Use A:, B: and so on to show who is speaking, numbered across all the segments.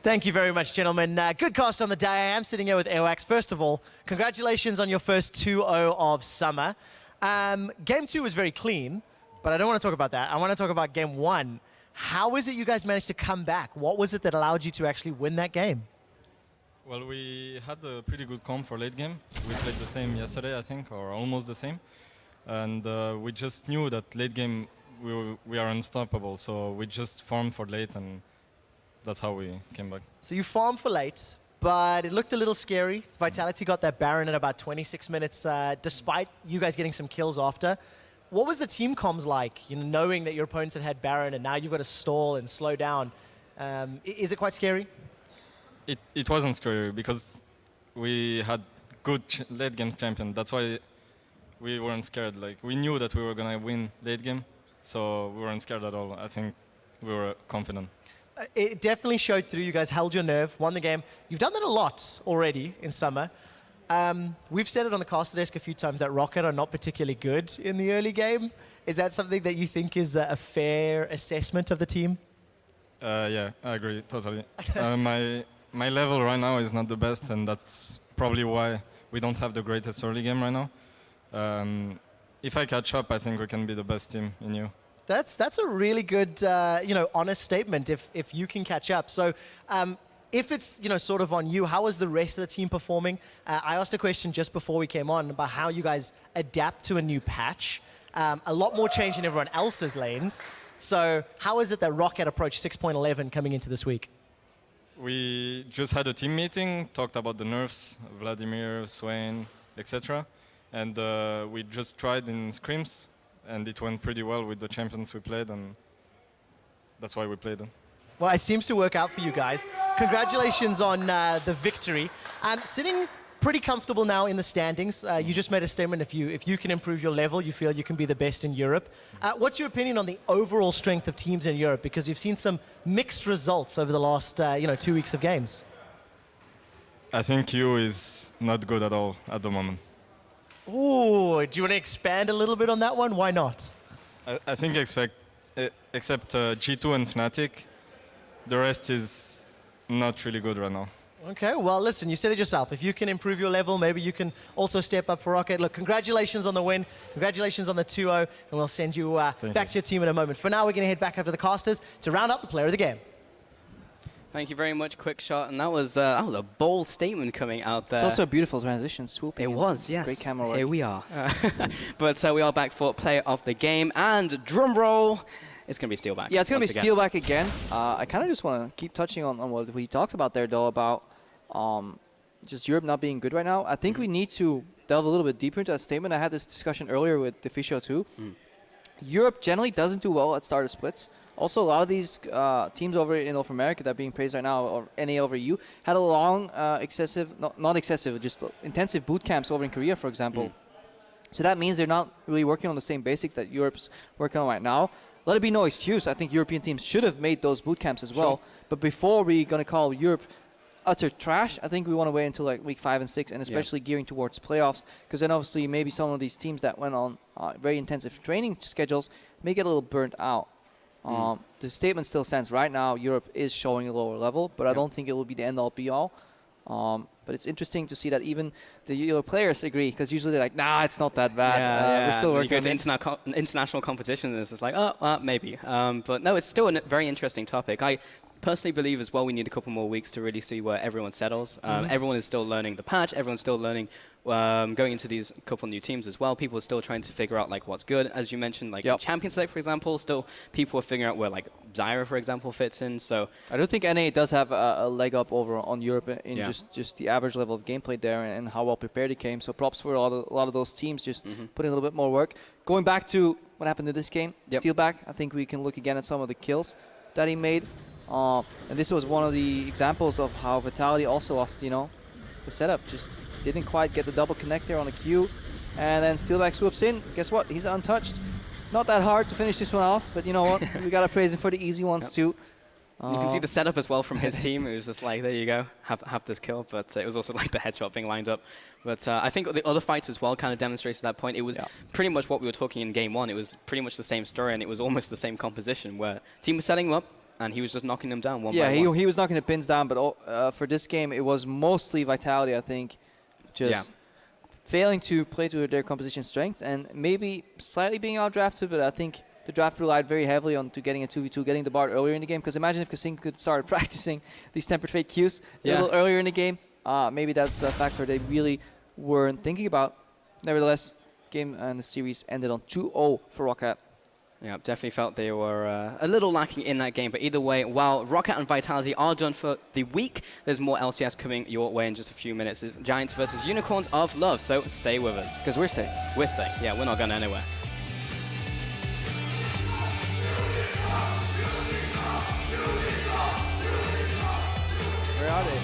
A: Thank you very much, gentlemen. Good cast on the day. I am sitting here with Airwax. First of all, congratulations on your first 2-0 of summer. Game 2 was very clean, but I don't want to talk about that. I want to talk about Game 1. How is it you guys managed to come back? What was it that allowed you to actually win that game?
B: Well, we had a pretty good comp for late game. We played the same yesterday, I think, or almost the same. And we just knew that late game we are unstoppable, so we just farmed for late, and that's how we came back.
A: So you farmed for late, but it looked a little scary. Vitality got that Baron in about 26 minutes, despite you guys getting some kills after. What was the team comms like, knowing that your opponents had Baron and now you've got to stall and slow down? Is it quite scary?
B: It wasn't scary because we had good late game champion. That's why we weren't scared. Like, we knew that we were going to win late game, so we weren't scared at all. I think we were confident.
A: It definitely showed through. You guys held your nerve, won the game. You've done that a lot already in summer. We've said it on the caster desk a few times that Roccat are not particularly good in the early game. Is that something that you think is a fair assessment of the team?
B: Yeah, I agree, totally. My level right now is not the best, and that's probably why we don't have the greatest early game right now. If I catch up, I think we can be the best team in EU.
A: That's a really good, honest statement if you can catch up. So if it's, sort of on you, how is the rest of the team performing? I asked a question just before we came on about how you guys adapt to a new patch. A lot more change in everyone else's lanes. So how is it that Roccat approached 6.11 coming into this week?
B: We just had a team meeting, talked about the nerfs, Vladimir, Swain, etc. And we just tried in scrims, and it went pretty well with the champions we played, and that's why we played them.
A: Well, it seems to work out for you guys. Congratulations on the victory. Sitting pretty comfortable now in the standings. You just made a statement, if you can improve your level, you feel you can be the best in Europe. What's your opinion on the overall strength of teams in Europe? Because you've seen some mixed results over the last 2 weeks of games.
B: I think EU is not good at all at the moment.
A: Ooh, do you want to expand a little bit on that one? Why not?
B: I think except G2 and Fnatic, the rest is not really good right now.
A: Okay, well, listen, you said it yourself. If you can improve your level, maybe you can also step up for Roccat. Look, congratulations on the win. Congratulations on the 2-0, and we'll send you back to your team in a moment. For now, we're going to head back over to the casters to round up the player of the game.
C: Thank you very much, QuickShot, and that was a bold statement coming out there.
D: It's also a beautiful transition, swooping.
C: It was, yes.
D: Great camera work.
C: Here we are. But we are back for player of the game, and drum roll, it's going to be Steelback.
D: Yeah, it's going to be Steelback again. I kind of just want to keep touching on what we talked about there, though, about just Europe not being good right now. I think we need to delve a little bit deeper into that statement. I had this discussion earlier with Deficio too. Europe generally doesn't do well at starter splits. Also, a lot of these teams over in North America that are being praised right now, or NA over EU, had a long, not excessive, just intensive boot camps over in Korea, for example. So that means they're not really working on the same basics that Europe's working on right now. Let it be no excuse. I think European teams should have made those boot camps as well. But before we're going to call Europe utter trash, I think we want to wait until like week 5 and 6, and especially gearing towards playoffs, because then obviously maybe some of these teams that went on very intensive training schedules may get a little burnt out. The statement still stands. Right now, Europe is showing a lower level, but I don't think it will be the end-all, be-all. But it's interesting to see that even the Euro players agree, because usually they're like, nah, it's not that bad. We're still working
C: on it. You go to international competition, and it's just like, maybe. But no, it's still a very interesting topic. I personally believe as well we need a couple more weeks to really see where everyone settles. Everyone is still learning the patch. Everyone's still learning going into these couple new teams as well. People are still trying to figure out like what's good. As you mentioned, like Champions League, for example, still people are figuring out where like Zyra, for example, fits in. So
D: I don't think NA does have a leg up over on Europe in just the average level of gameplay there and how well prepared it came. So props for a lot of those teams just putting a little bit more work. Going back to what happened in this game, Steelback, I think we can look again at some of the kills that he made. And this was one of the examples of how Vitality also lost, the setup. Just didn't quite get the double connect there on the Q. And then Steelback swoops in. Guess what? He's untouched. Not that hard to finish this one off, but you know what? We got to praise him for the easy ones too.
C: You can see the setup as well from his team. It was just like, there you go, have this kill. But it was also like the headshot being lined up. But I think the other fights as well kind of demonstrated that point. It was pretty much what we were talking in game 1. It was pretty much the same story, and it was almost the same composition where team was setting him up, and he was just knocking them down one by
D: Yeah,
C: one.
D: he was knocking the pins down, but for this game, it was mostly Vitality, I think, just failing to play to their composition strength and maybe slightly being outdrafted, but I think the draft relied very heavily on to getting a 2v2, getting the Bard earlier in the game, because imagine if Kasing could start practicing these Tempered Fate Qs a little earlier in the game. Maybe that's a factor they really weren't thinking about. Nevertheless, game and the series ended on 2-0 for Roccat.
C: Yeah, definitely felt they were a little lacking in that game. But either way, while Roccat and Vitality are done for the week, there's more LCS coming your way in just a few minutes. It's Giants versus Unicorns of Love, so stay with us.
D: Because we're staying.
C: We're staying. Yeah, we're not going anywhere.
D: Where are they?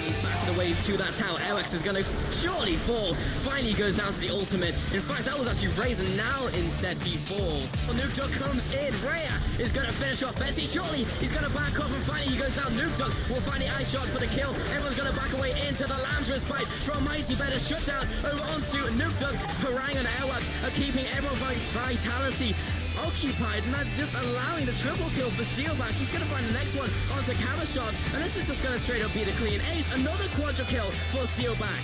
E: He's batted away to that tower. Alex is going to surely fall. Finally goes down to the ultimate. In fact, that was actually Razor. Now instead he falls. Nuke Duck comes in. Rhea is going to finish off Betsy. Surely he's going to back off and finally he goes down. Nuke Duck will find the ice shot for the kill. Everyone's going to back away into the Lamb's respite from Mighty. Better shut down over onto Nuke Duck. Harang and Airwax are keeping everyone Vitality occupied, and just allowing the triple kill for Steelback. He's going to find the next one onto Cabashot, and this is just going to straight up be the clean ace. Another quadra kill for Steelback.